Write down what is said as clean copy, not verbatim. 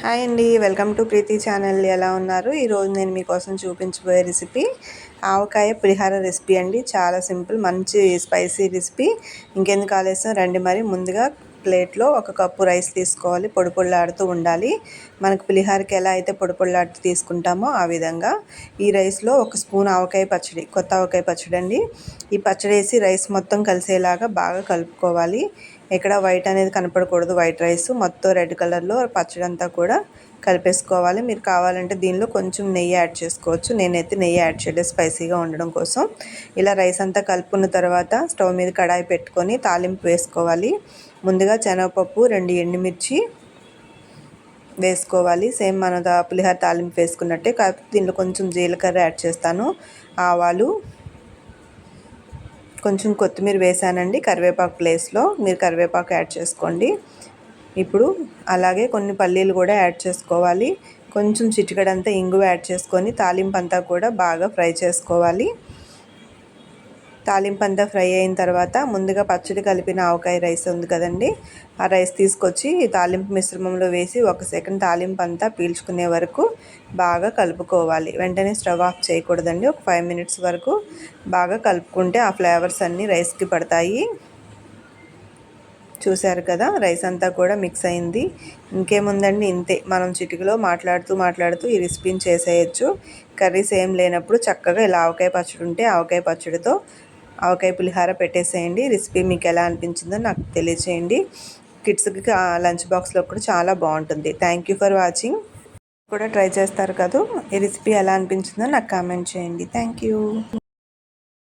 Hi అండి, welcome to Preethi channel. ఎలా ఉన్నారు? ఈరోజు నేను మీకోసం చూపించబోయే రెసిపీ ఆవకాయ పులిహార రెసిపీ అండి. చాలా సింపుల్, మంచి స్పైసీ రెసిపీ. ఇంకెందుకు ఆలస్యం, రండి. మరి ముందుగా ప్లేట్లో 1 కప్పు రైస్ తీసుకోవాలి. పొడి పొడిలాడుతూ ఉండాలి. మనకు పులిహారకి ఎలా అయితే పొడి పొడిలాడుతూ తీసుకుంటామో ఆ విధంగా. ఈ రైస్లో 1 స్పూన్ ఆవకాయ పచ్చడి, కొత్త ఆవకాయ పచ్చడి అండి. ఈ పచ్చడి వేసి రైస్ మొత్తం కలిసేలాగా బాగా కలుపుకోవాలి. ఎక్కడ వైట్ అనేది కనపడకూడదు. వైట్ రైస్ మొత్తం రెడ్ కలర్లో పచ్చడి అంతా కూడా కలిపేసుకోవాలి. మీరు కావాలంటే దీనిలో కొంచెం నెయ్యి యాడ్ చేసుకోవచ్చు. నేనైతే నెయ్యి యాడ్ చేయలేదు, స్పైసీగా ఉండడం కోసం. ఇలా రైస్ అంతా కలుపుకున్న తర్వాత స్టవ్ మీద కడాయి పెట్టుకొని తాలింపు వేసుకోవాలి. ముందుగా శనగపప్పు, 2 ఎండుమిర్చి వేసుకోవాలి. సేమ్ మన పులిహోర తాలింపు వేసుకున్నట్టే, కాకపోతే దీనిలో కొంచెం జీలకర్ర యాడ్ చేస్తాను. ఆవాలు, కొంచెం కొత్తిమీర వేసానండి. కరివేపాకు ప్లేస్లో మీరు కరివేపాకు యాడ్ చేసుకోండి. ఇప్పుడు అలాగే కొన్ని పల్లీలు కూడా యాడ్ చేసుకోవాలి. కొంచెం చిటికెడంతా ఇంగువ యాడ్ చేసుకొని తాలింపు అంతా కూడా బాగా ఫ్రై చేసుకోవాలి. తాలింపు అంతా ఫ్రై అయిన తర్వాత ముందుగా పచ్చడి కలిపిన ఆవకాయ రైస్ ఉంది కదండి, ఆ రైస్ తీసుకొచ్చి తాలింపు మిశ్రమంలో వేసి 1 సెకండ్ తాలింపు అంతా పీల్చుకునే వరకు బాగా కలుపుకోవాలి. వెంటనే స్టవ్ ఆఫ్ చేయకూడదండి. ఒక 5 మినిట్స్ వరకు బాగా కలుపుకుంటే ఆ ఫ్లేవర్స్ అన్నీ రైస్కి పడతాయి. చూశారు కదా, రైస్ అంతా కూడా మిక్స్ అయింది. ఇంకేముందండి, ఇంతే. మనం చిటికలో మాట్లాడుతూ ఈ రెసిపీని చేసేయచ్చు. కర్రీస్ ఏం లేనప్పుడు చక్కగా ఇలా ఆవకాయ పచ్చడి ఉంటే ఆవకాయ పచ్చడితో ఆవకాయ పులిహార పెట్టేసేయండి. రెసిపీ మీకు ఎలా అనిపించిందో నాకు తెలియచేయండి. కిడ్స్కి లంచ్ బాక్స్లో కూడా చాలా బాగుంటుంది. Thank you for watching. కూడా ట్రై చేస్తారు కదా. ఈ రెసిపీ ఎలా అనిపించిందో నాకు కామెంట్ చేయండి. Thank you.